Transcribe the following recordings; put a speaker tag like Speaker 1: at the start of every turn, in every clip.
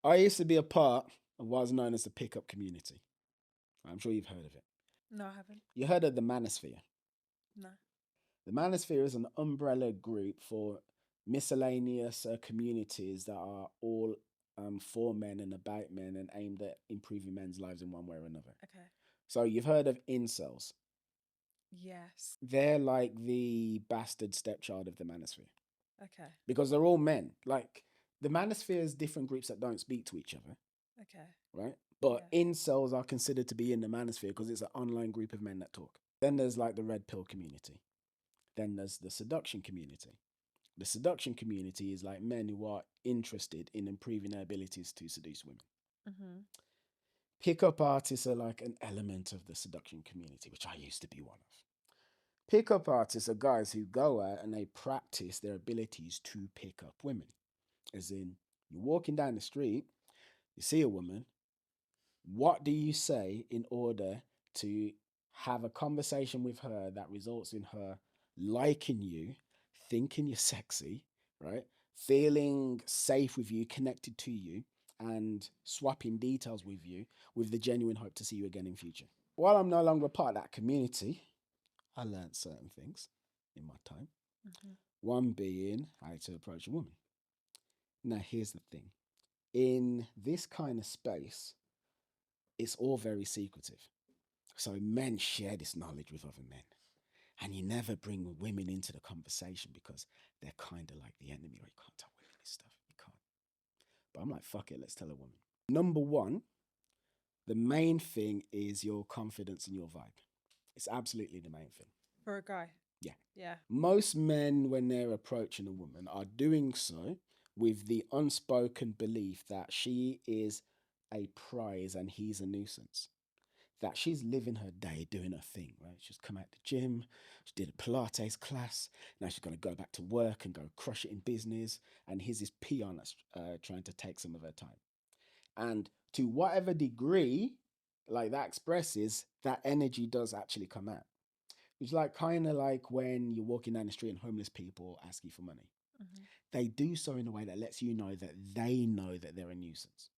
Speaker 1: I used to be a part of what was known as the pickup community. I'm sure you've heard of it.
Speaker 2: No, I haven't.
Speaker 1: You heard of the Manosphere?
Speaker 2: No.
Speaker 1: The Manosphere is an umbrella group for miscellaneous communities that are all for men and about men and aimed at improving men's lives in one way or another.
Speaker 2: Okay.
Speaker 1: So you've heard of incels.
Speaker 2: Yes.
Speaker 1: They're like the bastard stepchild of the Manosphere
Speaker 2: Okay.
Speaker 1: because they're all men. Like the Manosphere is different groups that don't speak to each other,
Speaker 2: Okay.
Speaker 1: right? But incels are considered to be in the Manosphere because it's an online group of men that talk. Then there's like the red pill community. Then there's the seduction community. The seduction community is like men who are interested in improving their abilities to seduce women.
Speaker 2: Mm-hmm.
Speaker 1: Pickup artists are like an element of the seduction community, which I used to be one of. Pickup artists are guys who go out and they practice their abilities to pick up women. As in, you're walking down the street, you see a woman, what do you say in order to have a conversation with her that results in her liking you, thinking you're sexy, right? Feeling safe with you, connected to you, and swapping details with you with the genuine hope to see you again in future. While I'm no longer a part of that community, I learned certain things in my time.
Speaker 2: Mm-hmm.
Speaker 1: One being how to approach a woman. Now, here's the thing in this kind of space, it's all very secretive. So men share this knowledge with other men. And you never bring women into the conversation because they're kind of like the enemy, or you can't tell women this stuff. You can't. But I'm like, fuck it, let's tell a woman. Number one, the main thing is your confidence and your vibe. It's absolutely the main thing.
Speaker 2: For a guy.
Speaker 1: Yeah.
Speaker 2: Yeah.
Speaker 1: Most men, when they're approaching a woman, are doing so with the unspoken belief that she is a prize and he's a nuisance. That she's living her day doing her thing, right? She's come out the gym, she did a Pilates class, now she's going to go back to work and go crush it in business. And here's this peon that's trying to take some of her time. And to whatever degree, like that expresses, that energy does actually come out. It's like kind of like when you're walking down the street and homeless people ask you for money.
Speaker 2: Mm-hmm.
Speaker 1: They do so in a way that lets you know that they know that they're a nuisance.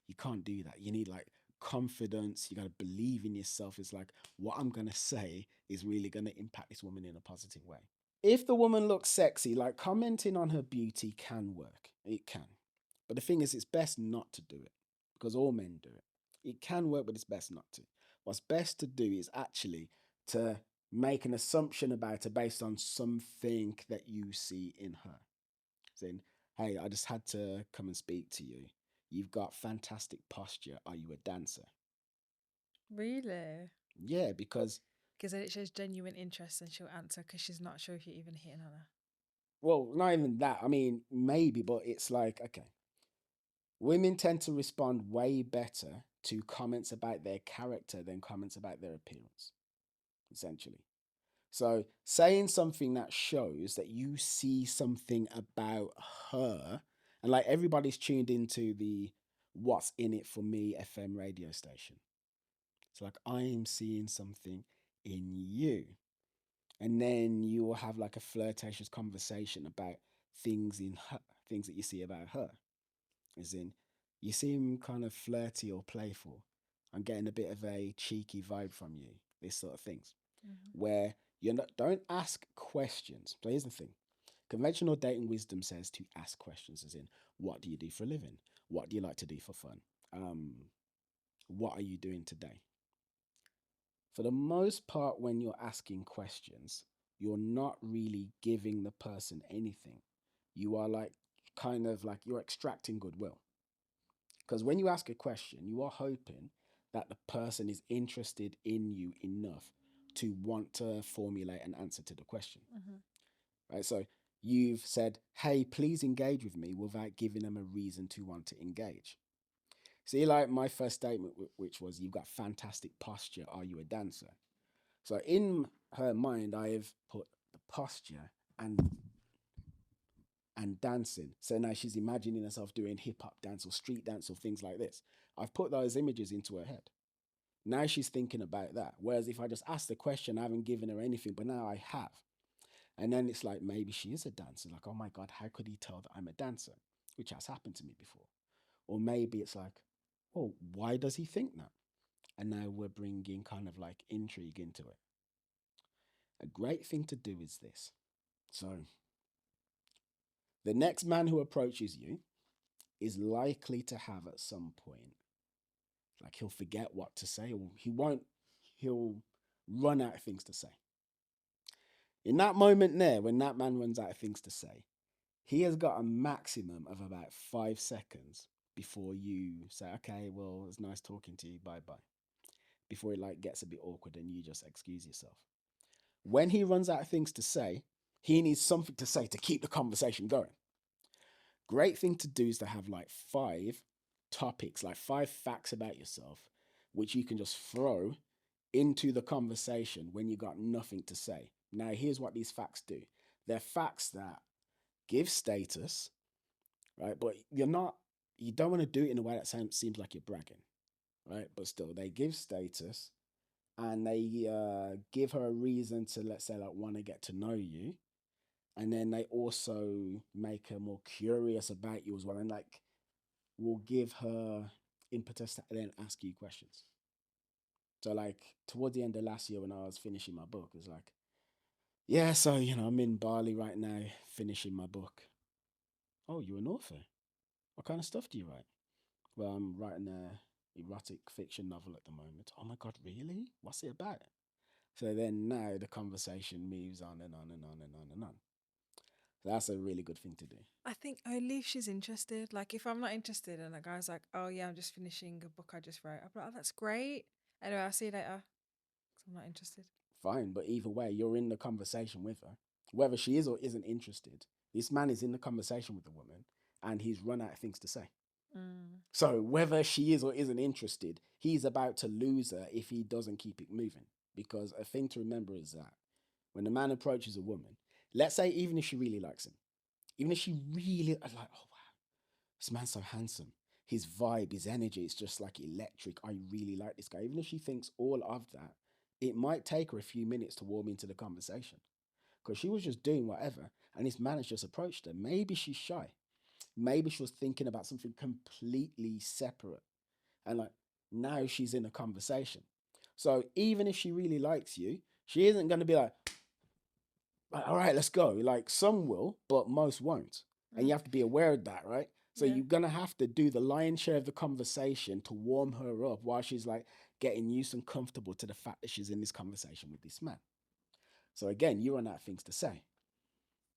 Speaker 1: You can't do that. You need like confidence. You got to believe in yourself. It's like what I'm going to say is really going to impact this woman in a positive way. If the woman looks sexy, like commenting on her beauty can work. It can. But the thing is, it's best not to do it because all men do it. It can work, but it's best not to. What's best to do is actually to make an assumption about her based on something that you see in her. Saying, hey, I just had to come and speak to you. You've got fantastic posture. Are you a dancer?
Speaker 2: Really?
Speaker 1: Yeah, because,
Speaker 2: Because then it shows genuine interest and she'll answer because she's not sure if you're even hitting on her.
Speaker 1: well, not even that. I mean, maybe, but it's like, okay. Women tend to respond way better to comments about their character than comments about their appearance, essentially. So, saying something that shows that you see something about her, and like everybody's tuned into the What's in It for Me FM radio station. It's like, I'm seeing something in you. And then you will have like a flirtatious conversation about things in her, things that you see about her. As in, you seem kind of flirty or playful. I'm getting a bit of a cheeky vibe from you. This sort of things.
Speaker 2: Mm-hmm.
Speaker 1: Where you're not don't ask questions. So here's the thing. Conventional dating wisdom says to ask questions, as in, what do you do for a living? What do you like to do for fun? What are you doing today? For the most part, when you're asking questions, you're not really giving the person anything. You are like kind of like you're extracting goodwill. Because when you ask a question, you are hoping that the person is interested in you enough to want to formulate an answer to the question.
Speaker 2: Mm-hmm.
Speaker 1: Right? So you've said, hey, please engage with me without giving them a reason to want to engage. See, like my first statement, which was, you've got fantastic posture. Are you a dancer? So in her mind, I have put the posture and dancing. So now she's imagining herself doing hip hop dance or street dance or things like this. I've put those images into her head. Now she's thinking about that. Whereas if I just asked the question, I haven't given her anything, but now I have. And then it's like, maybe she is a dancer. Like, oh my God, how could he tell that I'm a dancer? Which has happened to me before. Or maybe it's like, well, why does he think that? And now we're bringing kind of like intrigue into it. A great thing to do is this. So, the next man who approaches you is likely to have at some point, like he'll forget what to say, or he'll run out of things to say. In that moment there, when that man runs out of things to say, he has got a maximum of about 5 seconds before you say, okay, well, it's nice talking to you, bye bye. Before it like gets a bit awkward and you just excuse yourself. When he runs out of things to say, he needs something to say to keep the conversation going. Great thing to do is to have like 5 topics, like 5 facts about yourself, which you can just throw into the conversation when you got nothing to say. Now, here's what these facts do. They're facts that give status, right? But you don't want to do it in a way that seems like you're bragging, right? But still, they give status and they give her a reason to, let's say, like want to get to know you. And then they also make her more curious about you as well. And like will give her impetus to then ask you questions. So like toward the end of last year when I was finishing my book, it was like, yeah, so I'm in Bali right now finishing my book. Oh, you're an author. What kind of stuff do you write? Well, I'm writing a erotic fiction novel at the moment. Oh my god, really? What's it about? So then now the conversation moves on and on and on and on and on. So that's a really good thing to do.
Speaker 2: I think only if she's interested. Like, if I'm not interested and a guy's like, oh, yeah, I'm just finishing a book I just wrote, I'll be like, oh, that's great. Anyway, I'll see you later. 'Cause I'm not interested.
Speaker 1: Fine, but either way, you're in the conversation with her. Whether she is or isn't interested, this man is in the conversation with the woman and he's run out of things to say.
Speaker 2: Mm.
Speaker 1: So whether she is or isn't interested, he's about to lose her if he doesn't keep it moving. Because a thing to remember is that when a man approaches a woman, let's say even if she really likes him, even if she really like, oh wow, this man's so handsome. His vibe, his energy, it's just like electric. I really like this guy. Even if she thinks all of that, it might take her a few minutes to warm into the conversation. Because she was just doing whatever, and this man has just approached her. Maybe she's shy. Maybe she was thinking about something completely separate. And like now she's in a conversation. So even if she really likes you, she isn't going to be like, all right, let's go. Like some will, but most won't. And you
Speaker 2: Mm.
Speaker 1: have to be aware of that, right? So
Speaker 2: Yeah.
Speaker 1: you're gonna have to do the lion's share of the conversation to warm her up while she's like getting used and comfortable to the fact that she's in this conversation with this man. So again, you run out of things to say.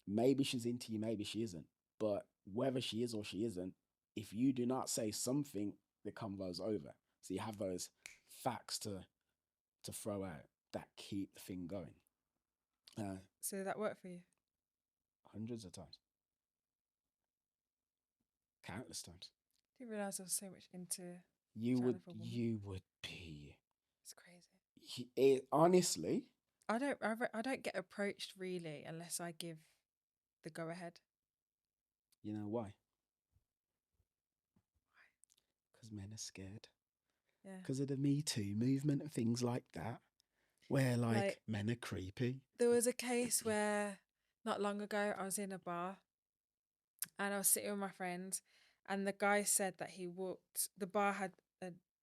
Speaker 1: Maybe she's into you, maybe she isn't. But whether she is or she isn't, if you do not say something, the convo's over. So you have those facts to throw out that keep the thing going.
Speaker 2: So did that work for you?
Speaker 1: Hundreds of times, countless times.
Speaker 2: Didn't realize I was so much into
Speaker 1: You
Speaker 2: chatting
Speaker 1: would
Speaker 2: with a woman.
Speaker 1: you would be
Speaker 2: It's crazy.
Speaker 1: honestly.
Speaker 2: I don't get approached really unless I give the go ahead.
Speaker 1: You know why? Because men are scared.
Speaker 2: Yeah.
Speaker 1: Because of the Me Too movement and things like that, where like
Speaker 2: Like,
Speaker 1: men are creepy.
Speaker 2: there was a case where not long ago I was in a bar and I was sitting with my friend, and the guy said that the bar had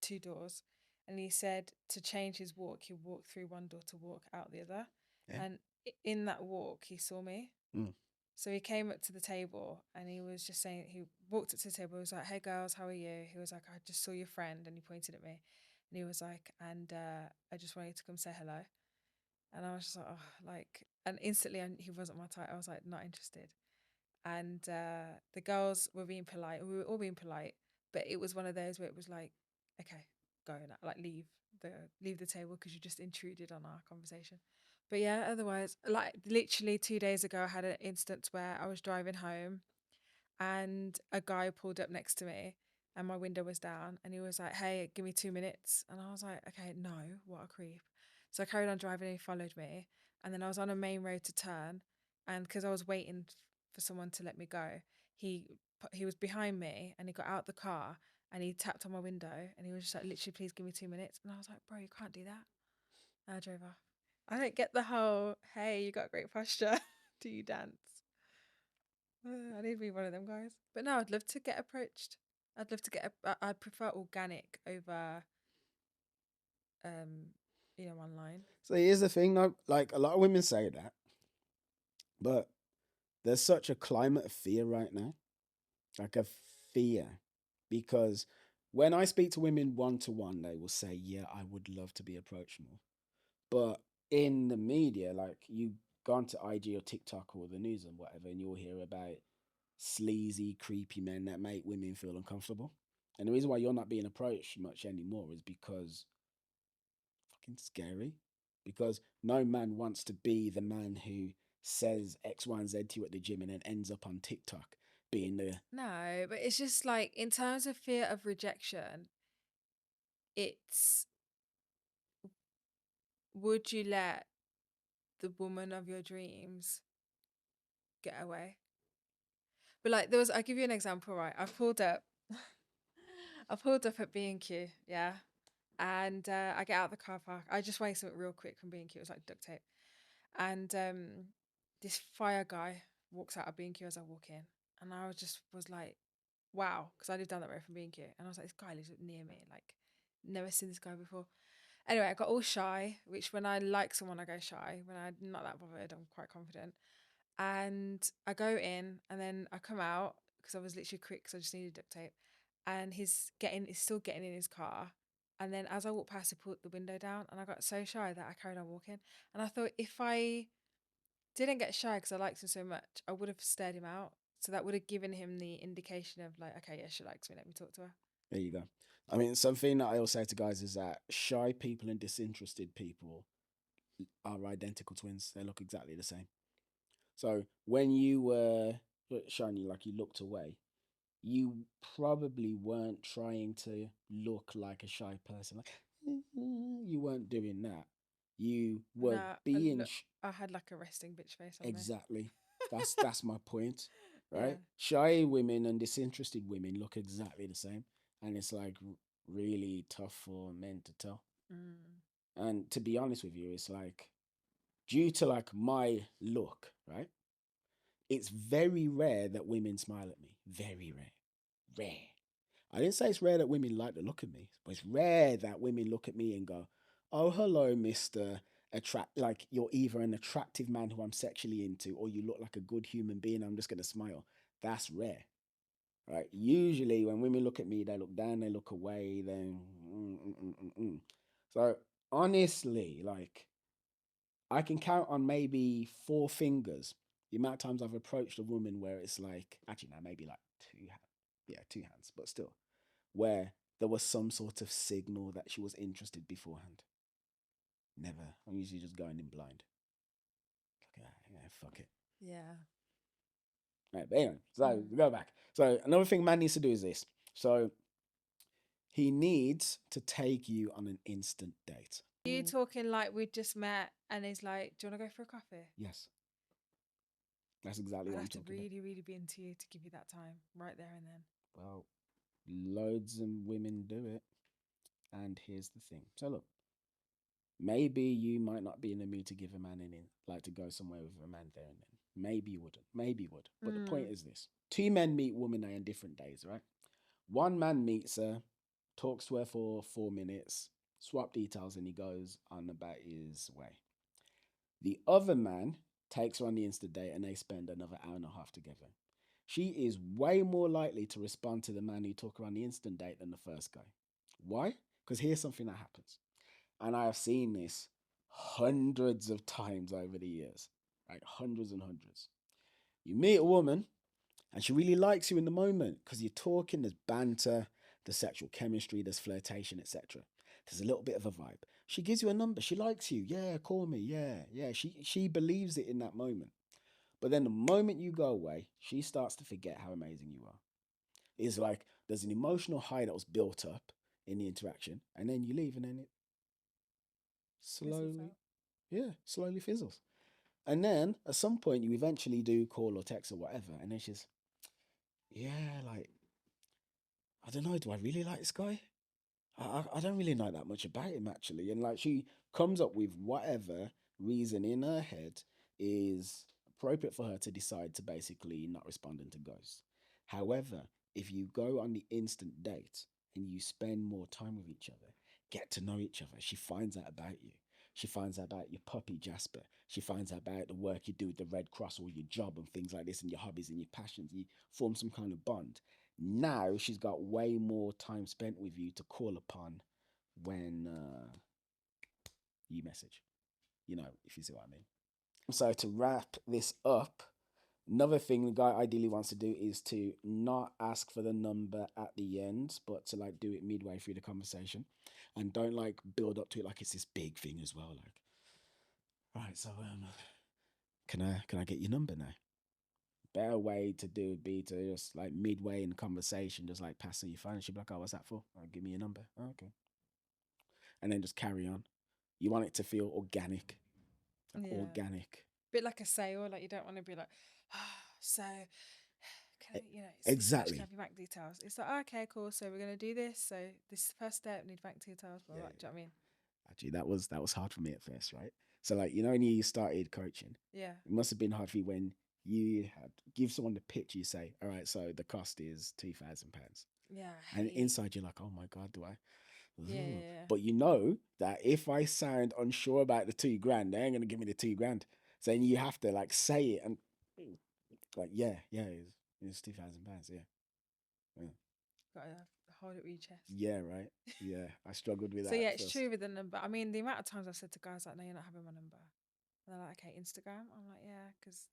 Speaker 2: 2 doors, and he said to change his walk, he walked through one door to walk out the other.
Speaker 1: Yeah.
Speaker 2: And in that walk, he saw me.
Speaker 1: Mm.
Speaker 2: So he came up to the table and he was just saying, he walked up to the table, he was like, hey girls, how are you? He was like, I just saw your friend, and he pointed at me. And he was like, and I just wanted to come say hello. And I was just like, oh, like, and instantly he wasn't my type. I was like, not interested. And the girls were being polite. We were all being polite, but it was one of those where it was like, okay, go now, like leave the table because you just intruded on our conversation. But yeah, otherwise, like literally 2 days ago, I had an instance where I was driving home and a guy pulled up next to me and my window was down and he was like, hey, give me 2 minutes. And I was like, okay, no, what a creep. So I carried on driving and he followed me. And then I was on a main road to turn. And because I was waiting for someone to let me go, he he was behind me and he got out the car and he tapped on my window and he was just like, literally, please give me 2 minutes. And I was like, bro, you can't do that. And I drove off. I don't get the whole, hey, you got great posture. Do you dance? I need to be one of them guys. But no, I'd love to get approached. I'd love to get I'd prefer organic over um online.
Speaker 1: So here's the thing, though. Like a lot of women say that, but there's such a climate of fear right now, like a fear, because when I speak to women one to one, they will say, "Yeah, I would love to be approached more." But in the media, like you go onto IG or TikTok or the news and whatever, and you'll hear about sleazy, creepy men that make women feel uncomfortable. And the reason why you're not being approached much anymore is because fucking scary. Because no man wants to be the man who says X, Y, and Z to you at the gym and then ends up on TikTok being the
Speaker 2: No, but it's just like in terms of fear of rejection, it's would you let the woman of your dreams get away? But like there was, I'll give you an example, right? I pulled up at B&Q, yeah, and I get out of the car park. I just weigh something real quick from B&Q. It was like duct tape, and this fire guy walks out of B&Q as I walk in, and I was like, wow, because I live down that road from B&Q, and I was like, this guy lives near me, like never seen this guy before. Anyway, I got all shy, which when I like someone, I go shy. When I'm not that bothered, I'm quite confident. And I go in and then I come out because I was literally quick because I just needed duct tape. And he's still getting in his car. And then as I walked past, he put the window down and I got so shy that I carried on walking. And I thought if I didn't get shy because I liked him so much, I would have stared him out. So that would have given him the indication of like, okay, yeah, she likes me. Let me talk to her.
Speaker 1: there you go. I mean, something that I always say to guys is that shy people and disinterested people are identical twins. They look exactly the same. So when you were shiny, like you looked away, you probably weren't trying to look like a shy person. Like you weren't doing that. You were
Speaker 2: No,
Speaker 1: being
Speaker 2: I had like a resting bitch face on me.
Speaker 1: exactly. That's my point,
Speaker 2: Yeah.
Speaker 1: right? Shy women and disinterested women look exactly the same, and it's like really tough for men to tell.
Speaker 2: Mm.
Speaker 1: And to be honest with you, it's like due to like my look, right? It's very rare that women smile at me. Very rare. Rare. I didn't say it's rare that women like to look at me, but it's rare that women look at me and go, "Oh, hello, Mister Attract." Like you're either an attractive man who I'm sexually into, or you look like a good human being. I'm just gonna smile. That's rare, right? Usually, when women look at me, they look down, they look away. Then, so honestly, like I can count on maybe four fingers the amount of times I've approached a woman where it's like, actually, no, maybe like two hands. Yeah, two hands, but still, where there was some sort of signal that she was interested beforehand. Never. I'm usually just going in blind. Like, yeah, fuck it.
Speaker 2: Yeah.
Speaker 1: Right, but anyway, so
Speaker 2: Mm.
Speaker 1: we go back. So another thing man needs to do is this. So he needs to take you on an instant date.
Speaker 2: You talking like we just met and he's like, do you want to go for a coffee?
Speaker 1: Yes, that's exactly
Speaker 2: I'd
Speaker 1: what I'm
Speaker 2: have to
Speaker 1: talking about.
Speaker 2: really, really be into you to give you that time right there and then.
Speaker 1: Well, loads of women do it. And here's the thing. So look, maybe you might not be in the mood to give a man an in, like to go somewhere with a man there and then. Maybe you wouldn't. Maybe you would. But the point
Speaker 2: Mm.
Speaker 1: is this: two men meet women on different days, right? One man meets her, talks to her for 4 minutes, swap details, and he goes on about his way. The other man takes her on the Insta date and they spend another hour and a half together. She is way more likely to respond to the man who took her on the instant date than the first guy. Why? Because here's something that happens. And I have seen this hundreds of times over the years, like hundreds and hundreds. You meet a woman and she really likes you in the moment because you're talking, there's banter, there's sexual chemistry, there's flirtation, etc. There's a little bit of a vibe. She gives you a number. She likes you. Yeah, call me. Yeah, yeah. She believes it in that moment. But then the moment you go away, she starts to forget how amazing you are. It's like there's an emotional high that was built up in the interaction, and then you leave, and then it
Speaker 2: Fizzles
Speaker 1: slowly,
Speaker 2: out.
Speaker 1: yeah, slowly fizzles. And then at some point, you eventually do call or text or whatever, and then she's, yeah, like, I don't know, do I really like this guy? I don't really know that much about him actually. And like she comes up with whatever reason in her head is appropriate for her to decide to basically not respond and to ghost. However, if you go on the instant date and you spend more time with each other, get to know each other, she finds out about you. She finds out about your puppy Jasper. She finds out about the work you do with the Red Cross or your job and things like this and your hobbies and your passions. You form some kind of bond. Now she's got way more time spent with you to call upon when you message. You know, if you see what I mean. So to wrap this up, another thing the guy ideally wants to do is to not ask for the number at the end, but to like do it midway through the conversation, and don't like build up to it like it's this big thing as well. Like, right, so can I get your number now? Better way to do would be to just like midway in the conversation, just like pass her your phone. And she'd be like, "Oh, what's that for? Oh, give me your number." Oh, okay, and then just carry on. You want it to feel organic, like
Speaker 2: Yeah.
Speaker 1: organic.
Speaker 2: Bit like a sale, like you don't want to be like, so can I,
Speaker 1: E-
Speaker 2: so actually
Speaker 1: Exactly.
Speaker 2: have your bank details. It's like, okay, cool. So we're gonna do this. So this is the first step, need bank details, blah,
Speaker 1: Yeah,
Speaker 2: blah.
Speaker 1: yeah,
Speaker 2: Do you know what I mean?
Speaker 1: actually, that was hard for me at first, right? So like when you started coaching,
Speaker 2: Yeah.
Speaker 1: it must have been hard for you when you had give someone the pitch. You say, "All right, so the cost is £2,000,"
Speaker 2: Yeah, I
Speaker 1: and
Speaker 2: hate.
Speaker 1: inside you're like, "Oh my god, do I?"
Speaker 2: Yeah, yeah,
Speaker 1: Ugh.
Speaker 2: yeah.
Speaker 1: But you know that if I sound unsure about the 2 grand, they ain't gonna give me the 2 grand. So then you have to like say it and like, yeah, yeah, it's £2,000. Yeah, yeah,
Speaker 2: Gotta hold it with your chest.
Speaker 1: yeah, right. Yeah, I struggled with
Speaker 2: So
Speaker 1: that
Speaker 2: yeah,
Speaker 1: at
Speaker 2: it's
Speaker 1: first.
Speaker 2: true with the number. I mean, the amount of times I've said to guys like, "No, you're not having my number," and they're like, "Okay, Instagram." I'm like, "Yeah, because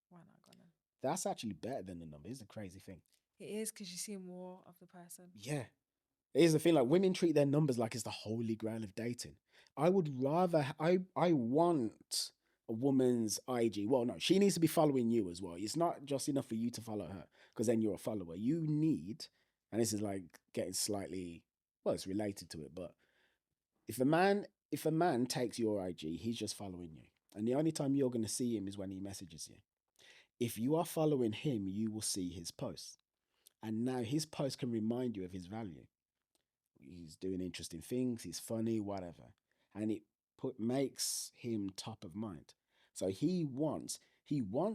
Speaker 2: why not?" Go on then.
Speaker 1: That's actually better than the number. It's a crazy thing.
Speaker 2: It is because you see more of the person.
Speaker 1: Yeah, here's the thing: like women treat their numbers like it's the holy grail of dating. I would rather I want a woman's IG. Well, no, she needs to be following you as well. It's not just enough for you to follow her because then you're a follower. You need, and this is like getting slightly well, it's related to it, but if a man takes your IG, he's just following you, and the only time you're going to see him is when he messages you. If you are following him, you will see his posts, and now his post can remind you of his value. He's doing interesting things, he's funny, whatever. And it makes him top of mind. So he wants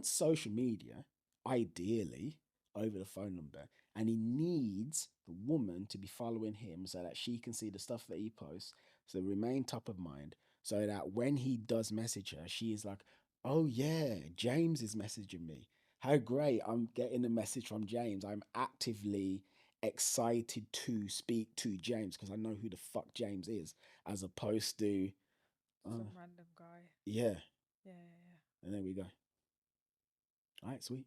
Speaker 1: social media, ideally, over the phone number, and he needs the woman to be following him so that she can see the stuff that he posts, so remain top of mind, so that when he does message her, she is like, oh yeah, James is messaging me. How great, I'm getting a message from James. I'm actively excited to speak to James because I know who the fuck James is, as opposed to, oh,
Speaker 2: Some random guy.
Speaker 1: yeah.
Speaker 2: Yeah, yeah, yeah.
Speaker 1: And there we go. All right, sweet.